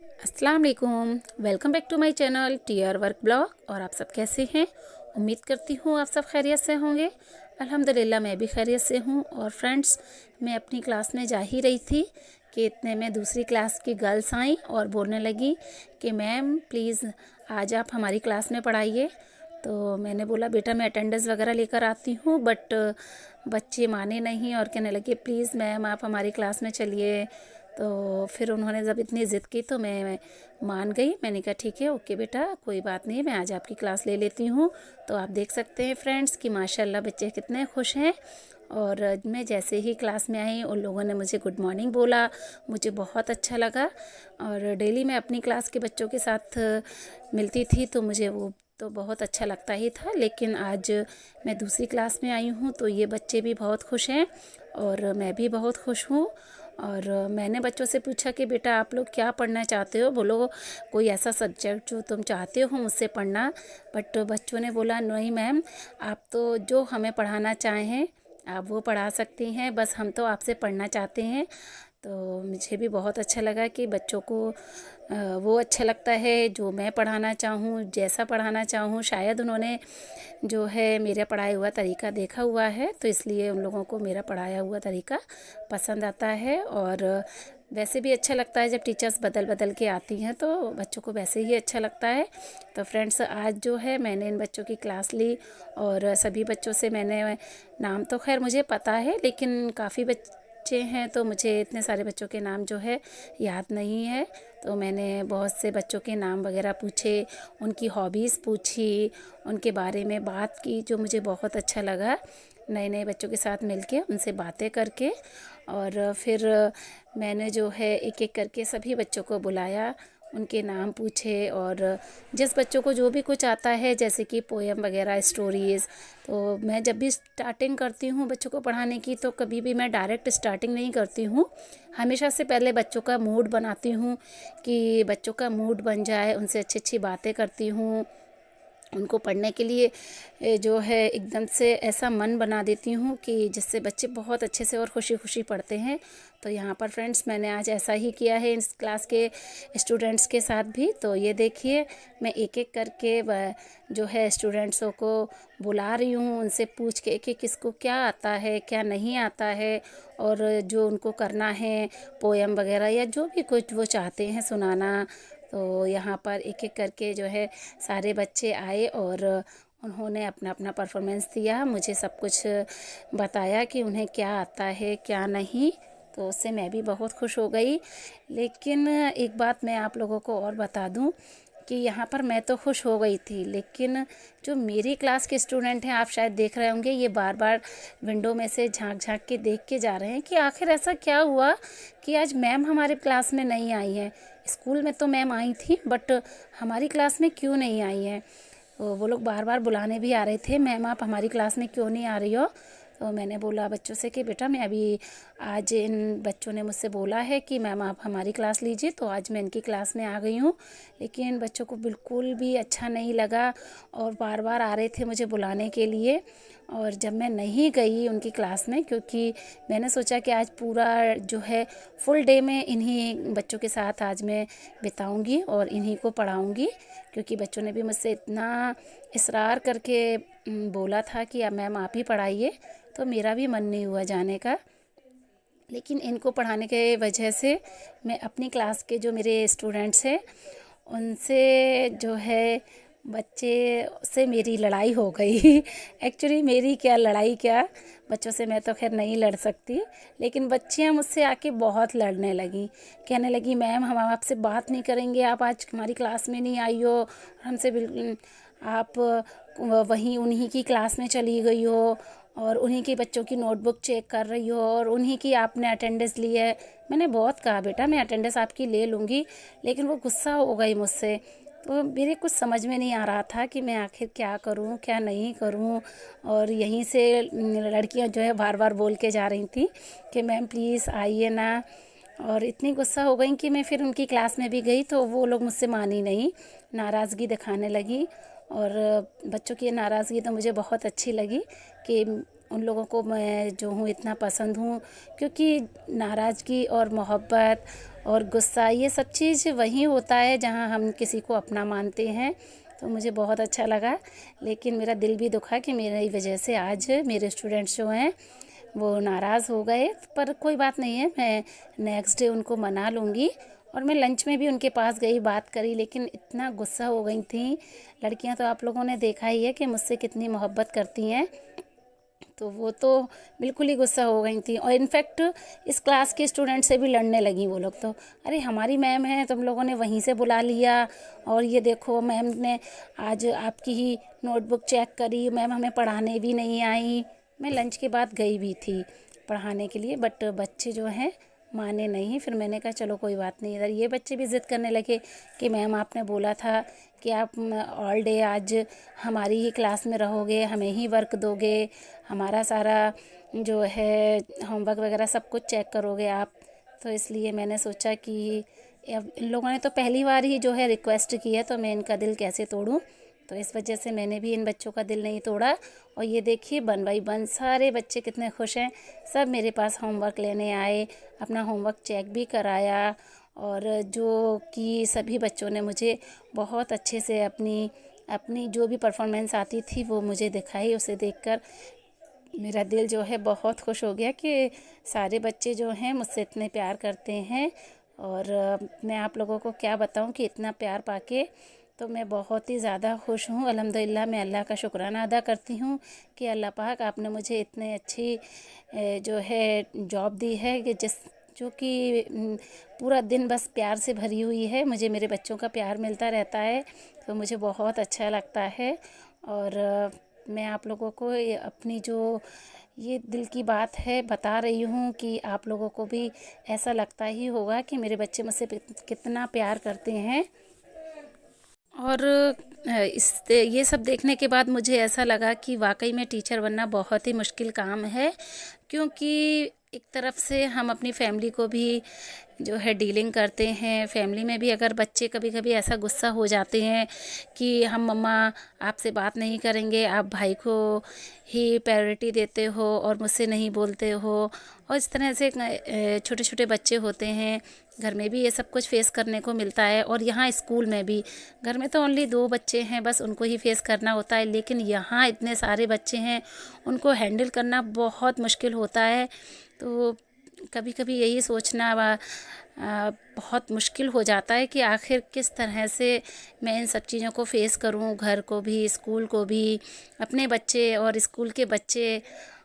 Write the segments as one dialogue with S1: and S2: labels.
S1: अस्सलाम वालेकुम। Welcome back to my channel tier work blog. और आप सब कैसे हैं? उम्मीद करती हूँ आप सब खैरियत से होंगे। अल्हम्दुलिल्लाह मैं भी खैरियत से हूँ। और फ्रेंड्स, मैं अपनी क्लास में जा ही रही थी कि इतने में दूसरी क्लास की गर्ल्स आई और बोलने लगी कि मैम प्लीज़ आज आप हमारी क्लास में पढ़ाइए। तो मैंने बोला बेटा मैं अटेंडेंस वगैरह लेकर आती हूँ, बट बच्चे माने नहीं और कहने लगे प्लीज़ मैम आप हमारी क्लास में चलिए। तो फिर उन्होंने जब इतनी ज़िद की तो मैं मान गई। मैंने कहा ठीक है, ओके बेटा कोई बात नहीं, मैं आज आपकी क्लास ले लेती हूँ। तो आप देख सकते हैं फ्रेंड्स कि माशाल्लाह बच्चे कितने खुश हैं। और मैं जैसे ही क्लास में आई उन लोगों ने मुझे गुड मॉर्निंग बोला, मुझे बहुत अच्छा लगा। और डेली मैं अपनी क्लास के बच्चों के साथ मिलती थी तो मुझे वो तो बहुत अच्छा लगता ही था, लेकिन आज मैं दूसरी क्लास में आई हूँ तो ये बच्चे भी बहुत खुश हैं और मैं भी बहुत खुश हूँ। और मैंने बच्चों से पूछा कि बेटा आप लोग क्या पढ़ना चाहते हो, बोलो कोई ऐसा सब्जेक्ट जो तुम चाहते हो मुझसे पढ़ना। बट बच्चों ने बोला नहीं मैम, आप तो जो हमें पढ़ाना चाहें आप वो पढ़ा सकती हैं, बस हम तो आपसे पढ़ना चाहते हैं। तो मुझे भी बहुत अच्छा लगा कि बच्चों को वो अच्छा लगता है जो मैं पढ़ाना चाहूँ, जैसा पढ़ाना चाहूँ। शायद उन्होंने जो है मेरा पढ़ाया हुआ तरीका देखा हुआ है, तो इसलिए उन लोगों को मेरा पढ़ाया हुआ तरीका पसंद आता है। और वैसे भी अच्छा लगता है जब टीचर्स बदल बदल के आती हैं तो बच्चों को वैसे ही अच्छा लगता है। तो फ्रेंड्स, आज जो है मैंने इन बच्चों की क्लास ली और सभी बच्चों से मैंने नाम तो खैर मुझे पता है, लेकिन काफ़ी बच्चे हैं तो मुझे इतने सारे बच्चों के नाम जो है याद नहीं है। तो मैंने बहुत से बच्चों के नाम वगैरह पूछे, उनकी हॉबीज़ पूछी, उनके बारे में बात की, जो मुझे बहुत अच्छा लगा नए नए बच्चों के साथ मिलके उनसे बातें करके। और फिर मैंने जो है एक एक करके सभी बच्चों को बुलाया, उनके नाम पूछे। और जिस बच्चों को जो भी कुछ आता है जैसे कि पोएम वगैरह, स्टोरीज़, तो मैं जब भी स्टार्टिंग करती हूँ बच्चों को पढ़ाने की तो कभी भी मैं डायरेक्ट स्टार्टिंग नहीं करती हूँ। हमेशा से पहले बच्चों का मूड बनाती हूँ कि बच्चों का मूड बन जाए, उनसे अच्छी अच्छी बातें करती हूँ, उनको पढ़ने के लिए जो है एकदम से ऐसा मन बना देती हूँ कि जिससे बच्चे बहुत अच्छे से और खुशी खुशी पढ़ते हैं। तो यहाँ पर फ्रेंड्स मैंने आज ऐसा ही किया है इस क्लास के स्टूडेंट्स के साथ भी। तो ये देखिए मैं एक एक करके जो है स्टूडेंट्सों को बुला रही हूँ, उनसे पूछ के कि किसको क्या आता है क्या नहीं आता है, और जो उनको करना है पोएम वगैरह या जो भी कुछ वो चाहते हैं सुनाना। तो यहाँ पर एक एक करके जो है सारे बच्चे आए और उन्होंने अपना अपना परफॉर्मेंस दिया, मुझे सब कुछ बताया कि उन्हें क्या आता है क्या नहीं। तो उससे मैं भी बहुत खुश हो गई। लेकिन एक बात मैं आप लोगों को और बता दूं कि यहाँ पर मैं तो खुश हो गई थी, लेकिन जो मेरी क्लास के स्टूडेंट हैं आप शायद देख रहे होंगे, ये बार बार विंडो में से झांक झांक के देख के जा रहे हैं कि आखिर ऐसा क्या हुआ कि आज मैम हमारे क्लास में नहीं आई हैं। स्कूल में तो मैम आई थी बट हमारी क्लास में क्यों नहीं आई हैं। तो वो लोग बार बार बुलाने भी आ रहे थे, मैम आप हमारी क्लास में क्यों नहीं आ रही हो। तो मैंने बोला बच्चों से कि बेटा मैं अभी आज इन बच्चों ने मुझसे बोला है कि मैम आप हमारी क्लास लीजिए, तो आज मैं इनकी क्लास में आ गई हूँ। लेकिन बच्चों को बिल्कुल भी अच्छा नहीं लगा और बार बार आ रहे थे मुझे बुलाने के लिए। और जब मैं नहीं गई उनकी क्लास में, क्योंकि मैंने सोचा कि आज पूरा जो है फुल डे में इन्हीं बच्चों के साथ आज मैं बिताऊंगी और इन्हीं को पढ़ाऊंगी, क्योंकि बच्चों ने भी मुझसे इतना इसरार करके बोला था कि अब मैम आप ही पढ़ाइए, तो मेरा भी मन नहीं हुआ जाने का। लेकिन इनको पढ़ाने के वजह से मैं अपनी क्लास के जो मेरे स्टूडेंट्स हैं उनसे जो है बच्चे से मेरी लड़ाई हो गई। एक्चुअली मेरी क्या लड़ाई, क्या बच्चों से मैं तो खैर नहीं लड़ सकती, लेकिन बच्चियां मुझसे आके बहुत लड़ने लगी। कहने लगी मैम हम आपसे बात नहीं करेंगे, आप आज हमारी क्लास में नहीं आई हो, हमसे बिल्कुल आप वहीं उन्हीं की क्लास में चली गई हो और उन्हीं के बच्चों की नोटबुक चेक कर रही हो और उन्हीं की आपने अटेंडेंस ली है। मैंने बहुत कहा बेटा मैं अटेंडेंस आपकी ले लूँगी, लेकिन वो गुस्सा हो गई मुझसे। तो मेरे कुछ समझ में नहीं आ रहा था कि मैं आखिर क्या करूं क्या नहीं करूं। और यहीं से लड़कियां जो है बार बार बोल के जा रही थी कि मैम प्लीज़ आइए ना। और इतनी गुस्सा हो गई कि मैं फिर उनकी क्लास में भी गई तो वो लोग मुझसे मानी नहीं, नाराज़गी दिखाने लगी। और बच्चों की नाराज़गी तो मुझे बहुत अच्छी लगी कि उन लोगों को मैं जो हूँ इतना पसंद हूँ, क्योंकि नाराज़गी और मोहब्बत और गुस्सा, ये सब चीज़ वहीं होता है जहाँ हम किसी को अपना मानते हैं। तो मुझे बहुत अच्छा लगा, लेकिन मेरा दिल भी दुखा कि मेरी वजह से आज मेरे स्टूडेंट्स जो हैं वो नाराज़ हो गए। पर कोई बात नहीं है, मैं नेक्स्ट डे उनको मना लूँगी। और मैं लंच में भी उनके पास गई, बात करी, लेकिन इतना गुस्सा हो गई थी लड़कियां। तो आप लोगों ने देखा ही है कि मुझसे कितनी मोहब्बत करती हैं, तो वो तो बिल्कुल ही गुस्सा हो गई थी। और इनफैक्ट इस क्लास के स्टूडेंट से भी लड़ने लगी वो लोग। तो अरे हमारी मैम है, तुम लोगों ने वहीं से बुला लिया, और ये देखो मैम ने आज आपकी ही नोटबुक चेक करी, मैम हमें पढ़ाने भी नहीं आई। मैं लंच के बाद गई भी थी पढ़ाने के लिए, बट बच्चे जो हैं माने नहीं। फिर मैंने कहा चलो कोई बात नहीं। इधर ये बच्चे भी ज़िद करने लगे कि मैम आपने बोला था कि आप ऑल डे आज हमारी ही क्लास में रहोगे, हमें ही वर्क दोगे, हमारा सारा जो है होमवर्क वगैरह सब कुछ चेक करोगे आप। तो इसलिए मैंने सोचा कि अब इन लोगों ने तो पहली बार ही जो है रिक्वेस्ट की है, तो मैं इनका दिल कैसे तोड़ूं। तो इस वजह से मैंने भी इन बच्चों का दिल नहीं तोड़ा। और ये देखिए 1 बाय 1 सारे बच्चे कितने खुश हैं, सब मेरे पास होमवर्क लेने आए, अपना होमवर्क चेक भी कराया। और जो कि सभी बच्चों ने मुझे बहुत अच्छे से अपनी अपनी जो भी परफॉर्मेंस आती थी वो मुझे दिखाई। उसे देखकर मेरा दिल जो है बहुत खुश हो गया कि सारे बच्चे जो हैं मुझसे इतने प्यार करते हैं। और मैं आप लोगों को क्या बताऊं कि इतना प्यार पाके तो मैं बहुत ही ज़्यादा खुश हूँ। अल्हम्दुलिल्लाह, मैं अल्लाह का शुक्राना अदा करती हूँ कि अल्लाह पाक आपने मुझे इतने अच्छी जो है जॉब दी है कि जो कि पूरा दिन बस प्यार से भरी हुई है। मुझे मेरे बच्चों का प्यार मिलता रहता है, तो मुझे बहुत अच्छा लगता है। और मैं आप लोगों को अपनी जो ये दिल की बात है बता रही हूँ कि आप लोगों को भी ऐसा लगता ही होगा कि मेरे बच्चे मुझसे कितना प्यार करते हैं। और ये सब देखने के बाद मुझे ऐसा लगा कि वाकई में टीचर बनना बहुत ही मुश्किल काम है, क्योंकि एक तरफ से हम अपनी फैमिली को भी जो है डीलिंग करते हैं। फैमिली में भी अगर बच्चे कभी कभी ऐसा गुस्सा हो जाते हैं कि हम मम्मा आपसे बात नहीं करेंगे, आप भाई को ही प्रायोरिटी देते हो और मुझसे नहीं बोलते हो, और इस तरह से छोटे छोटे बच्चे होते हैं। घर में भी ये सब कुछ फेस करने को मिलता है, और यहाँ स्कूल में भी। घर में तो ओनली 2 बच्चे हैं, बस उनको ही फेस करना होता है, लेकिन यहाँ इतने सारे बच्चे हैं, उनको हैंडल करना बहुत मुश्किल होता है। तो कभी कभी यही सोचना बहुत मुश्किल हो जाता है कि आखिर किस तरह से मैं इन सब चीज़ों को फेस करूं, घर को भी, स्कूल को भी, अपने बच्चे और स्कूल के बच्चे।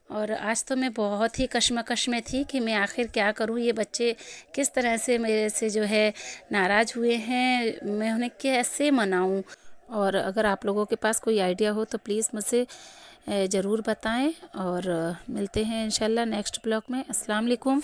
S1: और आज तो मैं बहुत ही कश्मकश में थी कि मैं आखिर क्या करूं, ये बच्चे किस तरह से मेरे से जो है नाराज़ हुए हैं, मैं उन्हें कैसे मनाऊं। और अगर आप लोगों के पास कोई आइडिया हो तो प्लीज़ मुझसे ज़रूर बताएं। और मिलते हैं इंशाल्लाह नेक्स्ट ब्लॉग में। अस्सलाम वालेकुम।